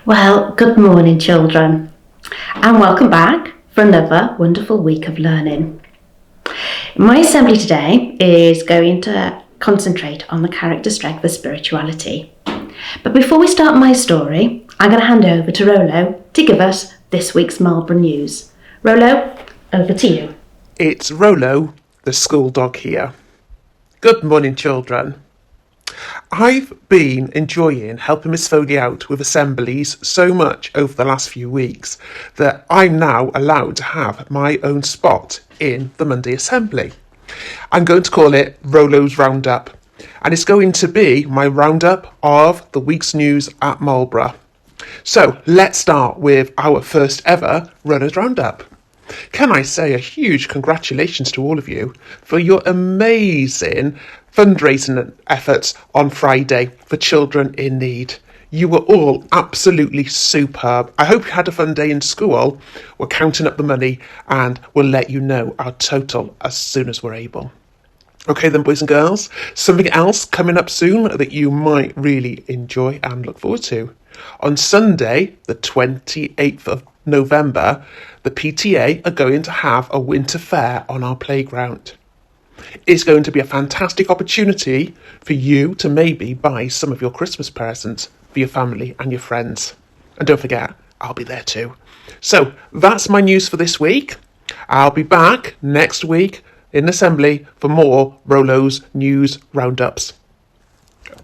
Well, good morning, children, and welcome back for another wonderful week of learning. My assembly today is going to concentrate on the character strength of spirituality. But before we start my story, I'm going to hand over to Rolo to give us this week's Marlborough news. Rolo, over to you. It's Rolo, the school dog here. Good morning, children. I've been enjoying helping Miss Foley out with assemblies so much over the last few weeks that I'm now allowed to have my own spot in the Monday Assembly. I'm going to call it Rolo's Roundup, and it's going to be my roundup of the week's news at Marlborough. So let's start with our first ever Rolo's Roundup. Can I say a huge congratulations to all of you for your amazing fundraising efforts on Friday for children in need. You were all absolutely superb. I hope you had a fun day in school. We're counting up the money and we'll let you know our total as soon as we're able. Okay then, boys and girls, something else coming up soon that you might really enjoy and look forward to. On Sunday, the 28th of November, the PTA are going to have a winter fair on our playground. It's going to be a fantastic opportunity for you to maybe buy some of your Christmas presents for your family and your friends. And don't forget, I'll be there too. So that's my news for this week. I'll be back next week in Assembly for more Rolo's News Roundups.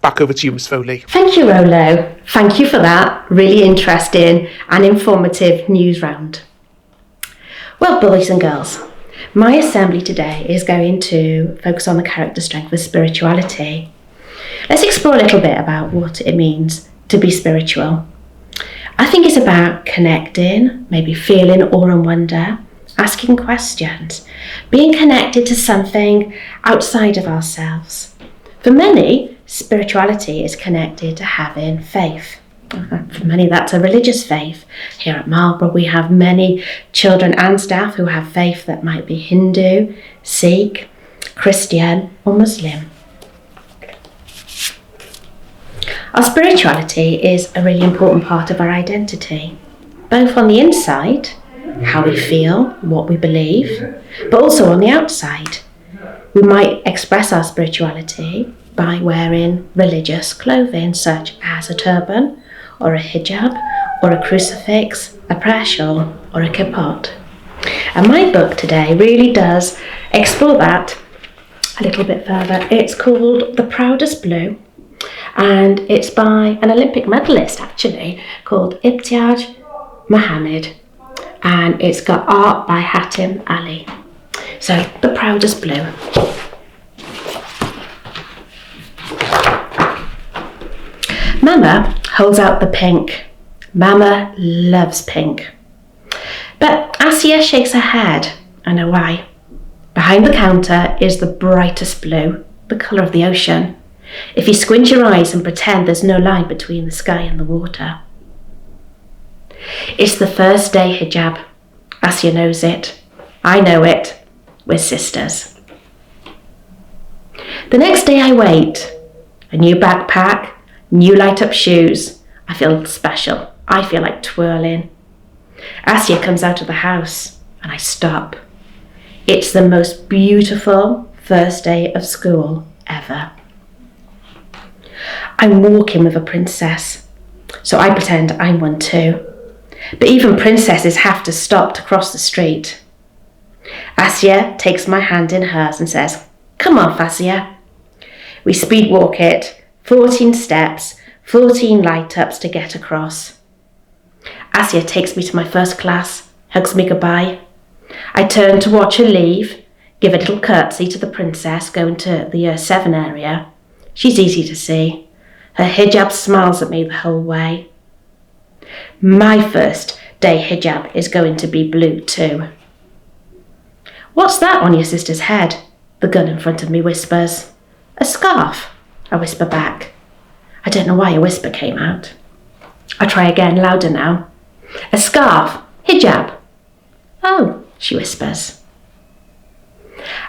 Back over to you, Miss Foley. Thank you, Rolo. Thank you for that really interesting and informative news round. Well, boys and girls, my assembly today is going to focus on the character strength of spirituality. Let's explore a little bit about what it means to be spiritual. I think it's about connecting, maybe feeling awe and wonder, asking questions, being connected to something outside of ourselves. For many, spirituality is connected to having faith. For many, that's a religious faith. Here at Marlborough, we have many children and staff who have faith that might be Hindu, Sikh, Christian or Muslim. Our spirituality is a really important part of our identity, both on the inside, how we feel, what we believe, but also on the outside. We might express our spirituality by wearing religious clothing such as a turban, or a hijab, or a crucifix, a prayer shawl, or a kippot. And my book today really does explore that a little bit further. It's called The Proudest Blue, and it's by an Olympic medalist actually called Ibtiaj Mohammed, and it's got art by Hatim Ali. So, The Proudest Blue. Mama holds out the pink. Mama loves pink. But Asya shakes her head. I know why. Behind the counter is the brightest blue, the colour of the ocean. If you squint your eyes and pretend there's no line between the sky and the water. It's the first day hijab. Asya knows it. I know it. We're sisters. The next day I wait. A new backpack. New light-up shoes. I feel special. I feel like twirling. Asya comes out of the house and I stop. It's the most beautiful first day of school ever. I'm walking with a princess, so I pretend I'm one too. But even princesses have to stop to cross the street. Asya takes my hand in hers and says, "Come on, Fasya." We speed walk it. 14 steps, 14 light-ups to get across. Asya takes me to my first class, hugs me goodbye. I turn to watch her leave, give a little curtsy to the princess going to the Year 7 area. She's easy to see. Her hijab smiles at me the whole way. My first day hijab is going to be blue too. "What's that on your sister's head?" The gun in front of me whispers. "A scarf," I whisper back. I don't know why a whisper came out. I try again, louder now. "A scarf, hijab." "Oh," she whispers.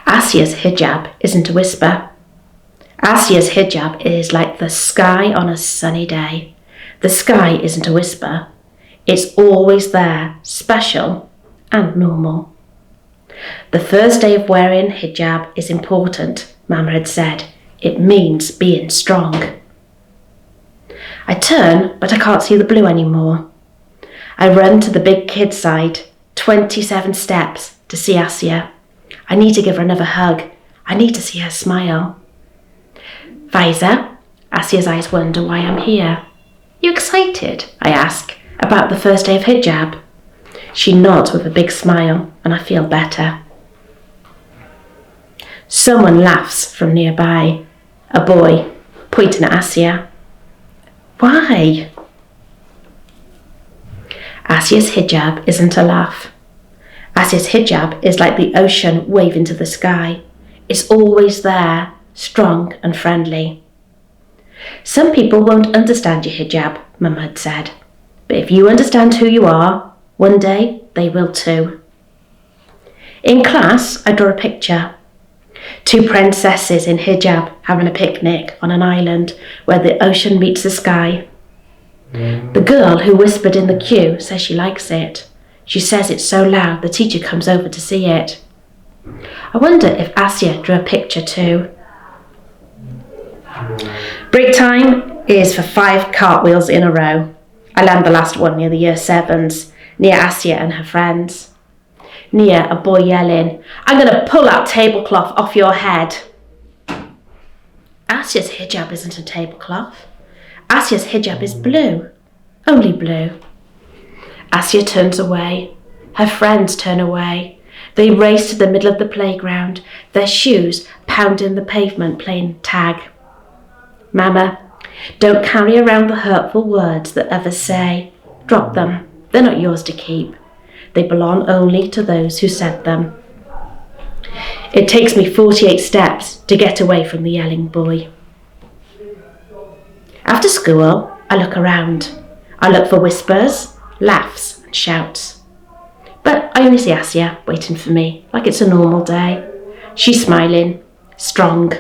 Asya's hijab isn't a whisper. Asya's hijab is like the sky on a sunny day. The sky isn't a whisper. It's always there, special and normal. The first day of wearing hijab is important, Mama had said. It means being strong. I turn, but I can't see the blue anymore. I run to the big kid's side, 27 steps, to see Asya. I need to give her another hug. I need to see her smile. Faiza, Asya's eyes wonder why I'm here. You excited? I ask, about the first day of hijab. She nods with a big smile, and I feel better. Someone laughs from nearby. A boy, pointing at Asya. Why? Asya's hijab isn't a laugh. Asya's hijab is like the ocean waving to the sky. It's always there, strong and friendly. Some people won't understand your hijab, Mum had said. But if you understand who you are, one day they will too. In class, I draw a picture. 2 princesses in hijab having a picnic on an island where the ocean meets the sky. The girl who whispered in the queue says she likes it. She says it's so loud the teacher comes over to see it. I wonder if Asya drew a picture too. Break time is for 5 cartwheels in a row. I land the last one near the year 7s, near Asya and her friends. Near a boy yelling, I'm going to pull that tablecloth off your head. Asya's hijab isn't a tablecloth. Asya's hijab is blue. Only blue. Asya turns away. Her friends turn away. They race to the middle of the playground, their shoes pounding the pavement playing tag. Mama, don't carry around the hurtful words that others say. Drop them. They're not yours to keep. They belong only to those who said them. It takes me 48 steps to get away from the yelling boy. After school, I look around. I look for whispers, laughs and shouts. But I only see Asya waiting for me, like it's a normal day. She's smiling, strong.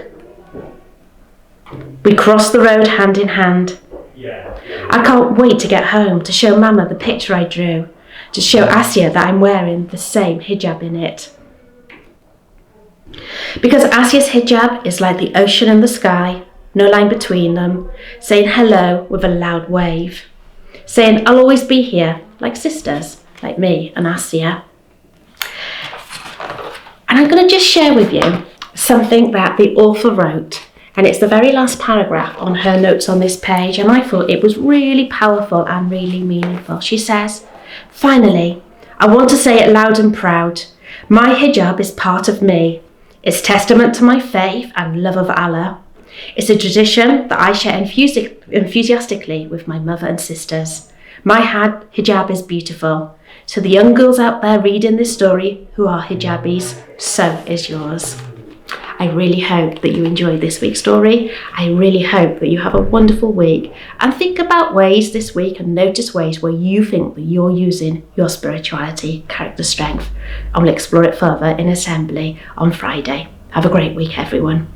We cross the road hand in hand. I can't wait to get home to show Mama the picture I drew, to show Asya that I'm wearing the same hijab in it. Because Asya's hijab is like the ocean and the sky, no line between them, saying hello with a loud wave, saying I'll always be here, like sisters, like me and Asya. And I'm going to just share with you something that the author wrote, and it's the very last paragraph on her notes on this page, and I thought it was really powerful and really meaningful. She says, finally, I want to say it loud and proud. My hijab is part of me. It's testament to my faith and love of Allah. It's a tradition that I share enthusiastically with my mother and sisters. My hijab is beautiful. To the young girls out there reading this story who are hijabis, so is yours. I really hope that you enjoyed this week's story. I really hope that you have a wonderful week, and think about ways this week and notice ways where you think that you're using your spirituality, character strength. I will explore it further in assembly on Friday. Have a great week, everyone.